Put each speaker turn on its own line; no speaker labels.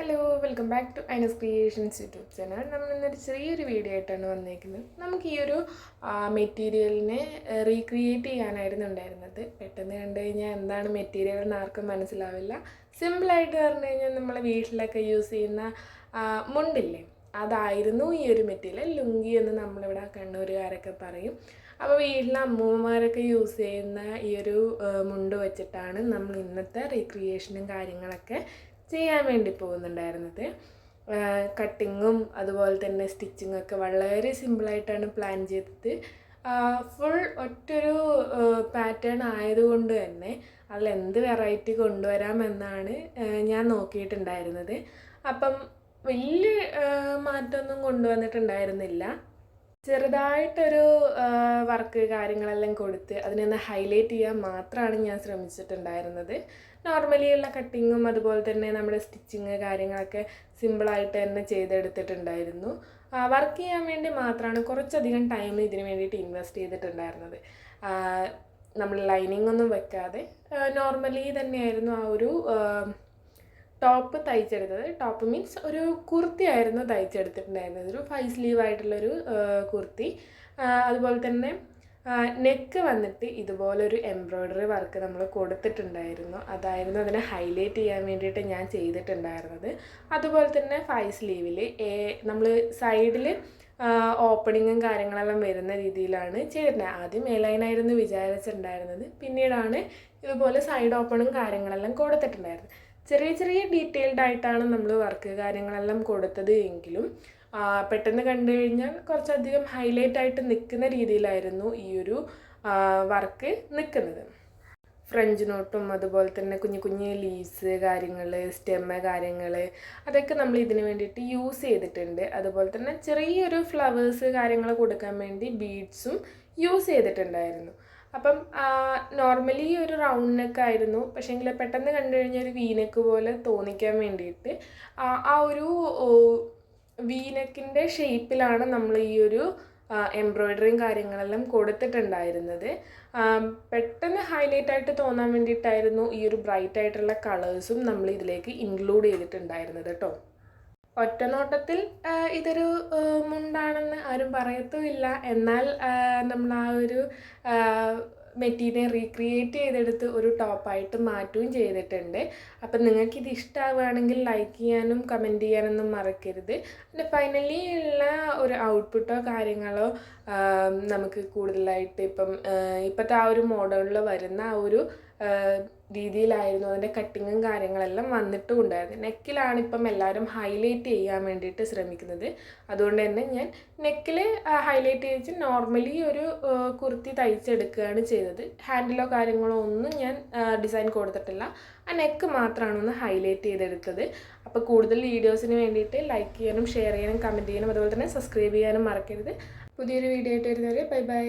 Hello welcome back to Ainas creations YouTube channel. നമ്മൾ ഇന്നൊരു ചെറിയൊരു വീഡിയോ ആയിട്ടാണ് വന്നേക്കുന്നത്. നമുക്ക് ഈ ഒരു മെറ്റീരിയലിനെ റീക്രിയേറ്റ് ചെയ്യാനായിരുന്നു ഉണ്ടായിരുന്നത്. പെട്ടെന്ന് കണ്ടു കഴിഞ്ഞാൽ എന്താണ് മെറ്റീരിയൽ എന്ന് ആർക്കും മനസ്സിലാവില്ല. സിമ്പിളായിട്ട് പറഞ്ഞു കഴിഞ്ഞാൽ നമ്മൾ വീട്ടിലൊക്കെ യൂസ് ചെയ്യുന്ന മുണ്ടില്ലേ, അതായിരുന്നു ഈ ഒരു മെറ്റീരിയൽ. ലുങ്കി എന്ന് നമ്മളിവിടെ കണ്ണൂരുകാരൊക്കെ പറയും. അപ്പോൾ വീട്ടിലെ അമ്മൂമ്മമാരൊക്കെ യൂസ് ചെയ്യുന്ന ഈ ഒരു മുണ്ട് വെച്ചിട്ടാണ് നമ്മൾ ഇന്നത്തെ റീക്രിയേഷനും കാര്യങ്ങളൊക്കെ ചെയ്യാൻ വേണ്ടി പോകുന്നുണ്ടായിരുന്നത്. കട്ടിങ്ങും അതുപോലെ തന്നെ സ്റ്റിച്ചിങ്ങൊക്കെ വളരെ സിമ്പിളായിട്ടാണ് പ്ലാൻ ചെയ്തത്. ഫുൾ ഒറ്റൊരു പാറ്റേൺ ആയതുകൊണ്ട് തന്നെ അതിൽ എന്ത് വെറൈറ്റി കൊണ്ടുവരാമെന്നാണ് ഞാൻ നോക്കിയിട്ടുണ്ടായിരുന്നത്. അപ്പം വലിയ മാറ്റമൊന്നും കൊണ്ടുവന്നിട്ടുണ്ടായിരുന്നില്ല. ചെറുതായിട്ടൊരു വർക്ക് കാര്യങ്ങളെല്ലാം കൊടുത്ത് അതിനൊന്ന് ഹൈലൈറ്റ് ചെയ്യാൻ മാത്രമാണ് ഞാൻ ശ്രമിച്ചിട്ടുണ്ടായിരുന്നത്. നോർമലി ഉള്ള കട്ടിങ്ങും അതുപോലെ തന്നെ നമ്മുടെ സ്റ്റിച്ചിങ് കാര്യങ്ങളൊക്കെ സിമ്പിളായിട്ട് തന്നെ ചെയ്തെടുത്തിട്ടുണ്ടായിരുന്നു. വർക്ക് ചെയ്യാൻ വേണ്ടി മാത്രമാണ് കുറച്ചധികം ടൈം ഇതിന് വേണ്ടിയിട്ട് ഇൻവെസ്റ്റ് ചെയ്തിട്ടുണ്ടായിരുന്നത്. നമ്മൾ ലൈനിങ് ഒന്നും വെക്കാതെ നോർമലി തന്നെയായിരുന്നു ആ ഒരു ടോപ്പ് തയ്ച്ചെടുത്തത്. ടോപ്പ് മീൻസ് ഒരു കുർത്തി ആയിരുന്നു തയ്ച്ചെടുത്തിട്ടുണ്ടായിരുന്നത്. ഒരു 5 സ്ലീവ് ആയിട്ടുള്ളൊരു കുർത്തി. അതുപോലെ തന്നെ നെക്ക് വന്നിട്ട് ഇതുപോലൊരു എംബ്രോയ്ഡറി വർക്ക് നമ്മൾ കൊടുത്തിട്ടുണ്ടായിരുന്നു. അതായിരുന്നു അതിനെ ഹൈലൈറ്റ് ചെയ്യാൻ വേണ്ടിയിട്ട് ഞാൻ ചെയ്തിട്ടുണ്ടായിരുന്നത്. അതുപോലെ തന്നെ 5 സ്ലീവിൽ നമ്മൾ സൈഡിൽ ഓപ്പണിങ്ങും കാര്യങ്ങളെല്ലാം വരുന്ന രീതിയിലാണ് ചെയ്തിട്ടുണ്ടായത്. ആദ്യം ലൈനായിരുന്നു വിചാരിച്ചിട്ടുണ്ടായിരുന്നത്. പിന്നീടാണ് ഇതുപോലെ സൈഡ് ഓപ്പണും കാര്യങ്ങളെല്ലാം കൊടുത്തിട്ടുണ്ടായിരുന്നത്. ചെറിയ ചെറിയ ഡീറ്റെയിൽഡ് ആയിട്ടാണ് നമ്മൾ വർക്ക് കാര്യങ്ങളെല്ലാം കൊടുത്തത് എങ്കിലും പെട്ടെന്ന് കണ്ടു കഴിഞ്ഞാൽ കുറച്ചധികം ഹൈലൈറ്റ് ആയിട്ട് നിൽക്കുന്ന രീതിയിലായിരുന്നു ഈ ഒരു വർക്ക് നിൽക്കുന്നത്. ഫ്രഞ്ച് നോട്ടും അതുപോലെ തന്നെ കുഞ്ഞു കുഞ്ഞു ലീവ്സ് കാര്യങ്ങൾ, സ്റ്റെമ്മ് കാര്യങ്ങൾ, അതൊക്കെ നമ്മൾ ഇതിന് വേണ്ടിയിട്ട് യൂസ് ചെയ്തിട്ടുണ്ട്. അതുപോലെ തന്നെ ചെറിയൊരു ഫ്ലവേഴ്സ് കാര്യങ്ങൾ കൊടുക്കാൻ വേണ്ടി ബീഡ്സും യൂസ് ചെയ്തിട്ടുണ്ടായിരുന്നു. അപ്പം നോർമലി ഒരു റൗണ്ട് നെക്ക് ആയിരുന്നു, പക്ഷേങ്കിൽ പെട്ടെന്ന് കണ്ടു കഴിഞ്ഞാൽ ഒരു വീനെക്ക് പോലെ തോന്നിക്കാൻ വേണ്ടിയിട്ട് ആ ഒരു വീനെക്കിൻ്റെ ഷേപ്പിലാണ് നമ്മൾ ഈ ഒരു എംബ്രോയ്ഡറിയും കാര്യങ്ങളെല്ലാം കൊടുത്തിട്ടുണ്ടായിരുന്നത്. പെട്ടെന്ന് ഹൈലൈറ്റ് ആയിട്ട് തോന്നാൻ വേണ്ടിയിട്ടായിരുന്നു ഈ ഒരു ബ്രൈറ്റ് ആയിട്ടുള്ള കളേഴ്സും നമ്മൾ ഇതിലേക്ക് ഇൻക്ലൂഡ് ചെയ്തിട്ടുണ്ടായിരുന്നത് കേട്ടോ. ഒറ്റ നോട്ടത്തിൽ ഇതൊരു മുണ്ടാണെന്ന് ആരും പറയത്തുമില്ല. എന്നാൽ നമ്മൾ ആ ഒരു മെറ്റീരിയൽ റീക്രിയേറ്റ് ചെയ്തെടുത്ത് ഒരു ടോപ്പായിട്ട് മാറ്റുകയും ചെയ്തിട്ടുണ്ട്. അപ്പം നിങ്ങൾക്കിത് ഇഷ്ടമാവുകയാണെങ്കിൽ ലൈക്ക് ചെയ്യാനും കമൻറ്റ് ചെയ്യാനൊന്നും മറക്കരുത്. പിന്നെ ഫൈനലി ഉള്ള ഒരു ഔട്ട്പുട്ടോ കാര്യങ്ങളോ നമുക്ക് കൂടുതലായിട്ട് ഇപ്പോഴത്തെ ആ ഒരു മോഡലിൽ വരുന്ന ആ ഒരു രീതിയിലായിരുന്നു അതിൻ്റെ കട്ടിങ്ങും കാര്യങ്ങളെല്ലാം വന്നിട്ടും ഉണ്ടായിരുന്നു. നെക്കിലാണ് ഇപ്പം എല്ലാവരും ഹൈലൈറ്റ് ചെയ്യാൻ വേണ്ടിയിട്ട് ശ്രമിക്കുന്നത്. അതുകൊണ്ട് തന്നെ ഞാൻ നെക്കിൽ ഹൈലൈറ്റ് ചെയ്ത് നോർമലി ഒരു കുർത്തി തയ്ച്ചെടുക്കുകയാണ് ചെയ്തത്. ഹാൻഡിലോ കാര്യങ്ങളോ ഒന്നും ഞാൻ ഡിസൈൻ കൊടുത്തിട്ടില്ല. ആ നെക്ക് മാത്രമാണ് ഒന്ന് ഹൈലൈറ്റ് ചെയ്തെടുത്തത്. അപ്പോൾ കൂടുതൽ വീഡിയോസിന് വേണ്ടിയിട്ട് ലൈക്ക് ചെയ്യാനും ഷെയർ ചെയ്യാനും കമൻറ്റ് ചെയ്യാനും അതുപോലെ തന്നെ സബ്സ്ക്രൈബ് ചെയ്യാനും മറക്കരുത്. പുതിയൊരു വീഡിയോ ആയിട്ട് വരുന്നവരെ ബൈ ബൈ.